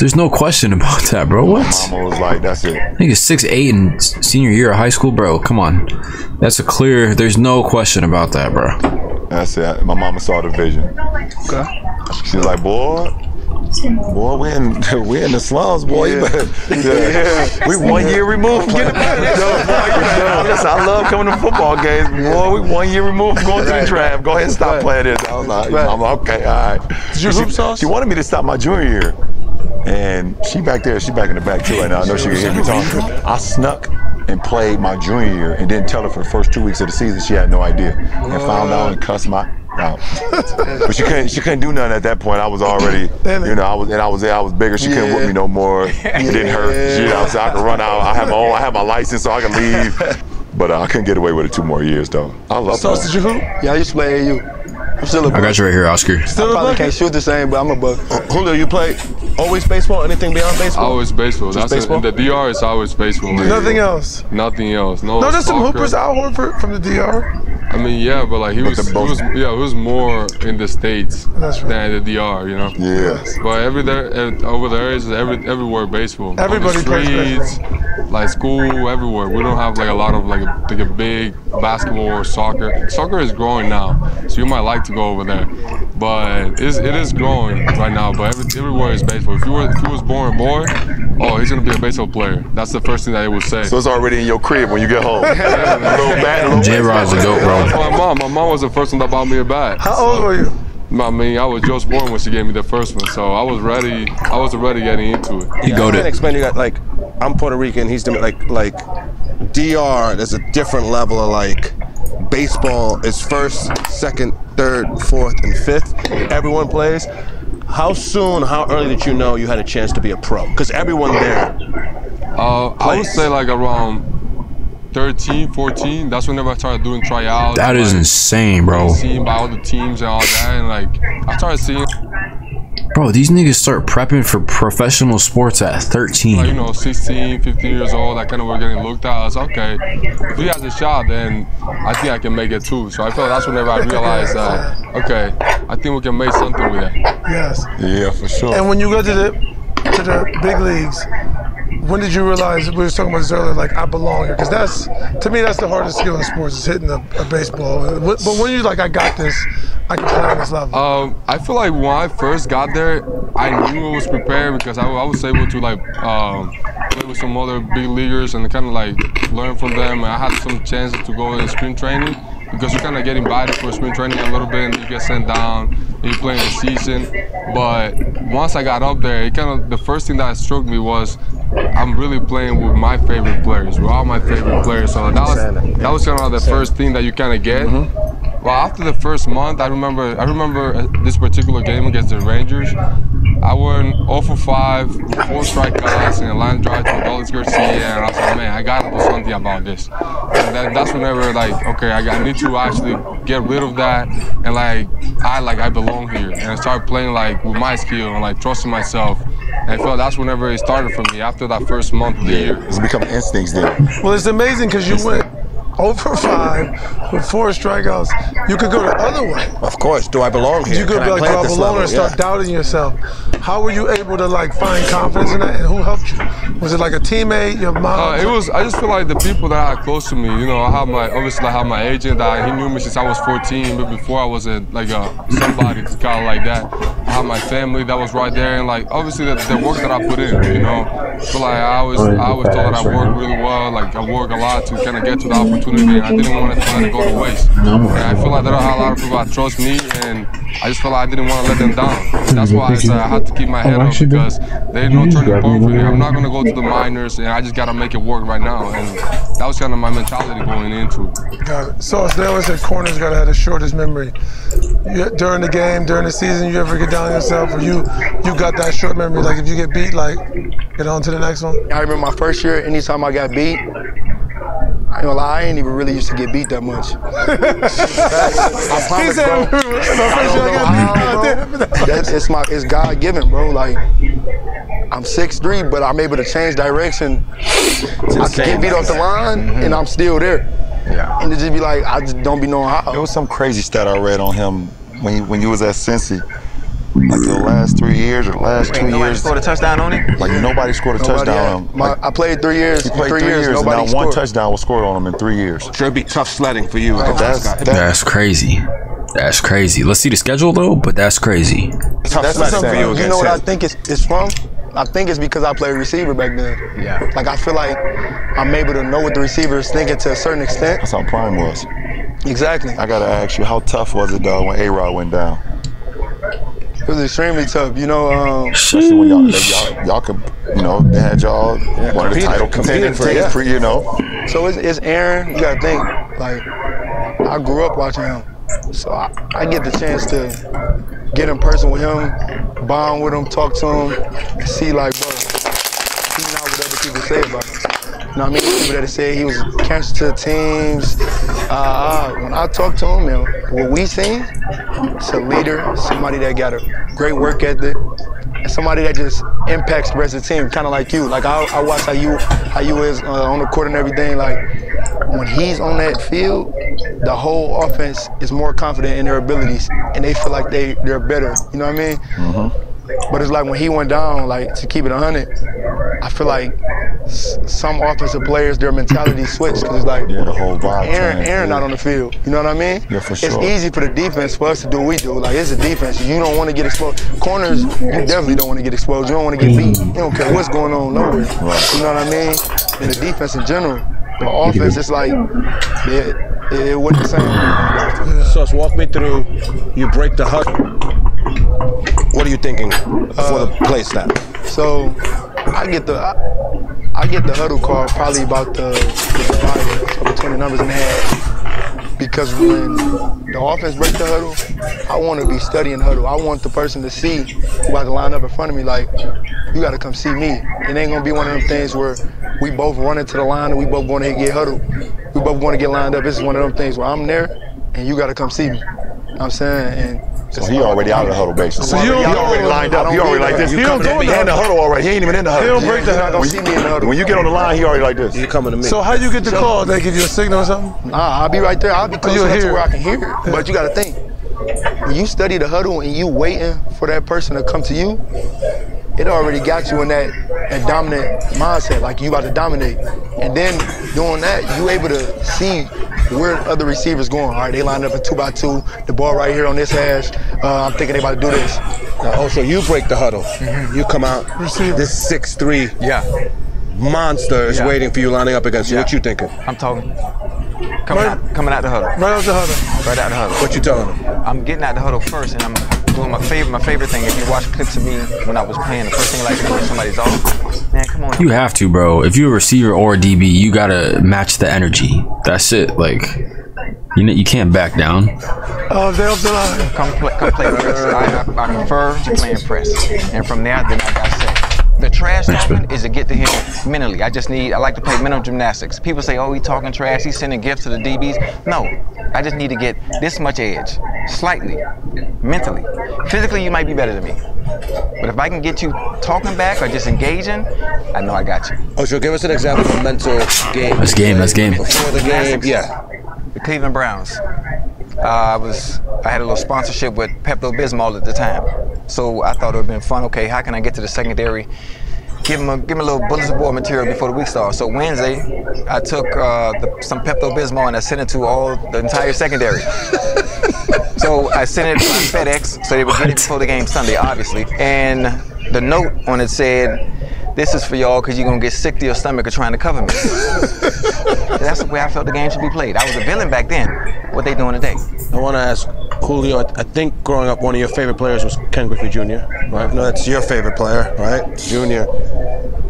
There's no question about that, bro. What? My mama was like, that's it. I think it's 6'8" in senior year of high school, bro. Come on. That's a clear, there's no question about that, bro. That's it. My mama saw the vision. Okay. She was like, boy, we in the slums, boy. Yeah. We 1 year removed from getting better. Listen, I love coming to football games. Boy, we 1 year removed from going to the TRAV. Go ahead and stop playing this. I was like, Mama, okay, all right. Did you hoop sauce? She wanted me to stop my junior year. And she back there, she back in the back too right now. I know she can hear me talking. I snuck and played my junior year and didn't tell her for the first 2 weeks of the season. She had no idea. And found out and cussed my out. But she couldn't do nothing at that point. I was already, I was bigger. She couldn't whoop me no more. It didn't hurt. So I could run out. I had my license so I could leave. But I couldn't get away with it 2 more years though. I love Sauce, did you hoop? Yeah, I used to play AU. I'm still a buck. I got you right here, Oscar. I probably can't shoot the same, but I'm a buck. Julio, you play always baseball? Anything beyond baseball? Always baseball. Just That's baseball? in the DR, it's always baseball. Nothing else? Nothing else. No, there's some soccer. hoopers out Horford from the DR. I mean, yeah, but like he was more in the States than the DR, you know. Yeah. But over there is everywhere baseball. Everybody on the plays streets, like school, everywhere. We don't have like a lot of like a big basketball or soccer. Soccer is growing now, so you might like to go over there. But it is growing right now. But everywhere is baseball. If you was born a boy, oh, he's gonna be a baseball player. That's the first thing that they would say. So it's already in your crib when you get home. J-Rod's a goat, bro. My mom was the first one that bought me a bat. How old were you? I mean, I was just born when she gave me the first one, so I was ready. I was already getting into it. He I goated. can explain to you guys, like, I'm Puerto Rican, he's like DR, there's a different level of like, baseball is first, second, third, fourth, and fifth. Everyone plays. How early did you know you had a chance to be a pro? Because everyone there I would say like around 13, 14. That's whenever I started doing tryouts. That is insane, bro. Seen by all the teams and all that, and like I started seeing. Bro, these niggas start prepping for professional sports at 13. Like, you know, 16, 15 years old, I kind of were getting looked at. I was okay. If he has a shot, then I think I can make it too. So I felt that's whenever I realized that, okay, I think we can make something with it. Yes. Yeah, for sure. And when you go to the big leagues, when did you realize, we were talking about this earlier, like, I belong here? Because that's, to me, that's the hardest skill in sports, is hitting a baseball. But when you're like, I got this, I can play on this level. I feel like when I first got there, I knew I was prepared because I was able to like play with some other big leaguers and kind of like learn from them. And I had some chances to go in spring training because you kind of get invited for spring training a little bit and you get sent down and you play in the season. But once I got up there, it kind of, the first thing that struck me was I'm really playing with my favorite players, with all my favorite players. So that was kind of the first thing that you kind of get. Well, after the first month, I remember this particular game against the Rangers. I went 0 for 5 with 4 strikeouts and a line drive to Adolis Garcia, and I was like, man, I gotta do something about this. And that's whenever, like, okay, I need to actually get rid of that, and I belong here, and I started playing like with my skill and like trusting myself. And I felt that's whenever it started for me after that first month of the year. It's become instincts then. Well, it's amazing because you went 0 for 5 with 4 strikeouts. You could go the other way. Of course. Do I belong here? You could be like, do I belong or start doubting yourself? How were you able to like find confidence in that, and who helped you? Was it like a teammate, your mom? It was. I just feel like the people that I had close to me. You know, obviously I have my agent that he knew me since I was 14, but before I was somebody to call like that. I have my family that was right there, and like obviously the work that I put in. You know, so like I always thought that I worked really well. Like I work a lot to kind of get to the opportunity, and I didn't want to let it go to waste. And I feel like there are a lot of people that trust me, and I just felt like I didn't want to let them down. That's why I said I had to keep my head up because there's no turning point for me. I'm not going to go to the minors, and I just got to make it work right now. And that was kind of my mentality going into it. Got it. So they always said corners got to have the shortest memory. During the game, during the season, you ever get down on yourself, or you got that short memory? Like if you get beat, like get on to the next one? I remember my first year, anytime I got beat, I ain't gonna lie, I ain't even really used to get beat that much. I promise, bro. It's God-given, bro. Like, I'm 6'3", but I'm able to change direction. I can get beat off the line, and I'm still there. Yeah. And it just be like, I just don't be knowing how. There was some crazy stat I read on him when you was at Cincy. Like the last 3 years or last 2 years. Nobody scored a touchdown on him? Like nobody scored a touchdown on him. I played 3 years. He played 3 years, and not one touchdown was scored on him in 3 years. Should be tough sledding for you. That's crazy. That's crazy. Let's see the schedule though, but that's crazy. Tough sledding for you. You know what I think it's from? I think it's because I played receiver back then. Yeah. Like I feel like I'm able to know what the receiver is thinking to a certain extent. That's how Prime was. Exactly. I gotta ask you, how tough was it though when A-Rod went down? It was extremely tough, you know. Especially when y'all could, you know, they had y'all one of the title contenders for, you know. So it's Aaron. You gotta think, like, I grew up watching him, so I get the chance to get in person with him, bond with him, talk to him, and see like, bro, he's not what other people say about him. You know what I mean? People that say he was cancer to the teams. When I talk to him, man, what we seen, it's a leader, somebody that got a great work ethic, and somebody that just impacts the rest of the team, kind of like you. Like I watch how you is on the court and everything. Like when he's on that field, the whole offense is more confident in their abilities, and they feel like they're better. You know what I mean? Mm-hmm. But it's like when he went down, like to keep it 100, I feel like some offensive players, their mentality switched because it's like, the whole vibe Aaron not on the field. You know what I mean? Yeah, for sure. It's easy for the defense for us to do what we do. Like it's a defense. You don't want to get exposed. Corners, you definitely don't want to get exposed. You don't want to get beat. You don't care what's going on nowhere. Right. You know what I mean? And the defense in general. The offense is like, it wasn't the same. So walk me through, you break the huddle. What are you thinking before the play snap? So I get the huddle call probably about the divider, so between the numbers and the half. Because when the offense breaks the huddle, I want to be studying huddle. I want the person to see who has to line up in front of me like, you got to come see me. It ain't going to be one of them things where we both running to the line and we both going to get huddled. We both going to get lined up. This is one of them things where I'm there and you got to come see me. You know what I'm saying? And so he already out of the huddle, basically. So he already lined up. He already like this. He don't go in the huddle already. He ain't even in the huddle. He don't break the huddle. See me in the huddle. When you get on the line, he already like this. You coming to me. So how you get the call? They give you a signal or something? Nah, I'll be right there. I'll be close enough to where I can hear it. But you got to think, when you study the huddle and you waiting for that person to come to you, it already got you in that dominant mindset, like you about to dominate. And then doing that, you able to see where other receivers going. All right, they lined up in 2x2, the ball right here on this hash. I'm thinking they about to do this. So you break the huddle. You come out, this 6'3" monster is waiting for you, lining up against you. What you thinking? I'm talking. Coming out the huddle. Right out the huddle. Right out the huddle. What you telling him? I'm getting out the huddle first, and I'm doing my favorite thing. If you watch clips of me when I was playing, the first thing I like to do is somebody's off. Man, come on. You have to, bro. If you're a receiver or a DB, you gotta match the energy. That's it. Like, you can't back down. Oh, they're up the line. Come play press. I prefer playing press, and from there, then I got set. The trash talking is to get to him mentally. I like to play mental gymnastics. People say, oh, he talking trash, he's sending gifts to the DBs. No, I just need to get this much edge, slightly, mentally. Physically, you might be better than me. But if I can get you talking back or just engaging, I know I got you. Oh, so give us an example of a mental game. Let's game. Before the game, The Cleveland Browns. I had a little sponsorship with Pepto-Bismol at the time. So I thought it would have been fun. Okay, how can I get to the secondary? Give him a little bulletin board material before the week starts. So Wednesday, I took some Pepto-Bismol and I sent it to the entire secondary. So I sent it by FedEx so they would get it before the game Sunday, obviously. And the note on it said, "This is for y'all because you're going to get sick to your stomach of trying to cover me." That's the way I felt the game should be played. I was a villain back then. What they doing today? I want to ask Julio, I think growing up, one of your favorite players was Ken Griffey Jr., right? No, that's your favorite player, right? Junior.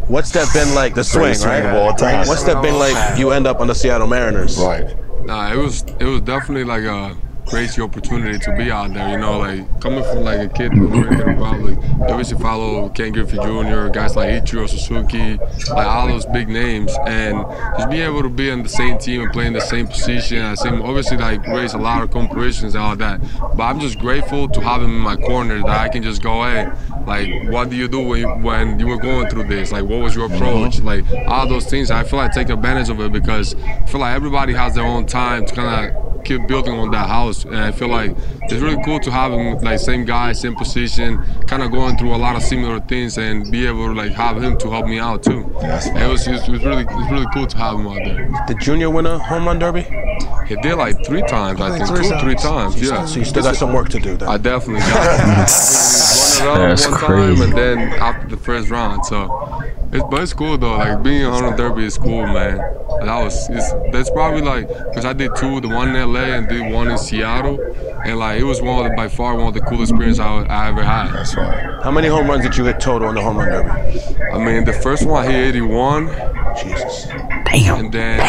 What's that been like, the swing, right? Of all time. What's that been like, you end up on the Seattle Mariners? Right. Nah, it was definitely like a crazy opportunity to be out there, you know, like coming from like a kid in the Dominican Republic. You obviously follow Ken Griffey Jr., guys like Ichiro Suzuki, like all those big names, and just being able to be on the same team and playing the same position, obviously like raise a lot of comparisons and all that. But I'm just grateful to have him in my corner that I can just go, hey, like, what do you do when you were going through this? Like, what was your approach? Like, all those things. I feel like I take advantage of it because I feel like everybody has their own time to kind of keep building on that house, and I feel like it's really cool to have him, like, same guy, same position, kind of going through a lot of similar things, and be able to like have him to help me out too. It was really cool to have him out there. Did Junior win a home run derby? He did like 3 times, I think, 2 or 3 times. Yeah. So you still got some work to do then. I definitely got it. One time, and then after the first round. So, but it's cool though. Like being a home run derby is cool, man. That's probably like, because I did 2, the one in LA and did 1 in Seattle, and like it was by far one of the coolest experiences I ever had. That's right. How many home runs did you hit total in the home run derby? I mean, the first one I hit 81. Jesus. Damn. And then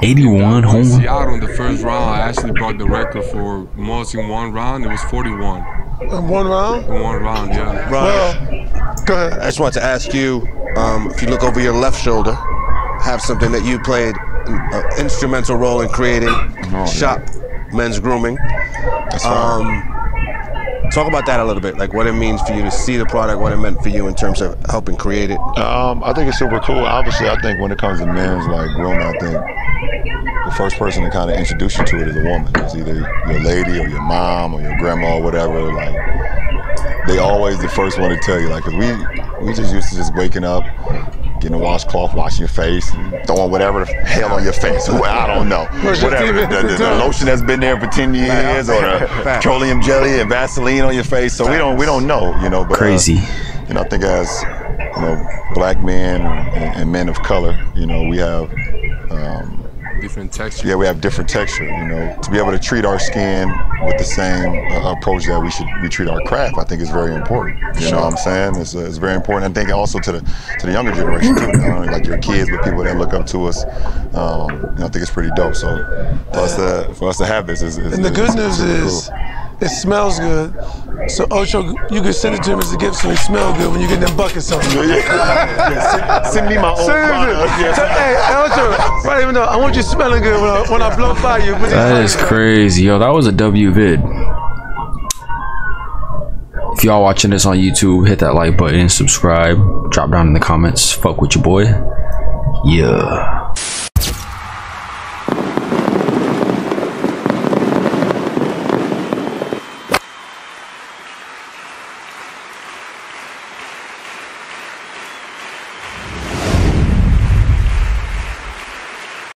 81 home runs. Seattle in the first round, I actually broke the record for most in one round. It was 41. In one round? In one round, yeah. Well, go ahead. I just want to ask you, if you look over your left shoulder, have something that you played an instrumental role in creating, Shop Men's Grooming. That's right. Talk about that a little bit, like what it means for you to see the product, what it meant for you in terms of helping create it. I think it's super cool. Obviously, I think when it comes to men's like grooming, I think the first person to kind of introduce you to it is a woman. It's either your lady or your mom or your grandma or whatever. Like, they always the first one to tell you. Like, 'cause we just used to just waking up, getting a washcloth, washing your face, throwing whatever the hell on your face. I don't know. Whatever. The lotion that's been there for 10 years, or the petroleum jelly and Vaseline on your face. So we don't know, you know. But, crazy. You know, I think as, you know, black men and men of color, you know, we have different texture. Yeah, we have different texture, you know. To be able to treat our skin with the same approach that we treat our craft, I think is very important. You know what I'm saying? It's very important. I think also to the younger generation too. Not only like your kids, but people that look up to us. You know, I think it's pretty dope. So for us to have this is and the good news is, cool. it smells good. So Ocho, you can send it to him as a gift so he smell good when you get them buckets on. Send me my own product. Hey, Ocho, right even though I want you smelling good when I blow by you. That is crazy, yo. That was a W vid. If y'all watching this on YouTube, hit that like button, subscribe, drop down in the comments, fuck with your boy. Yeah.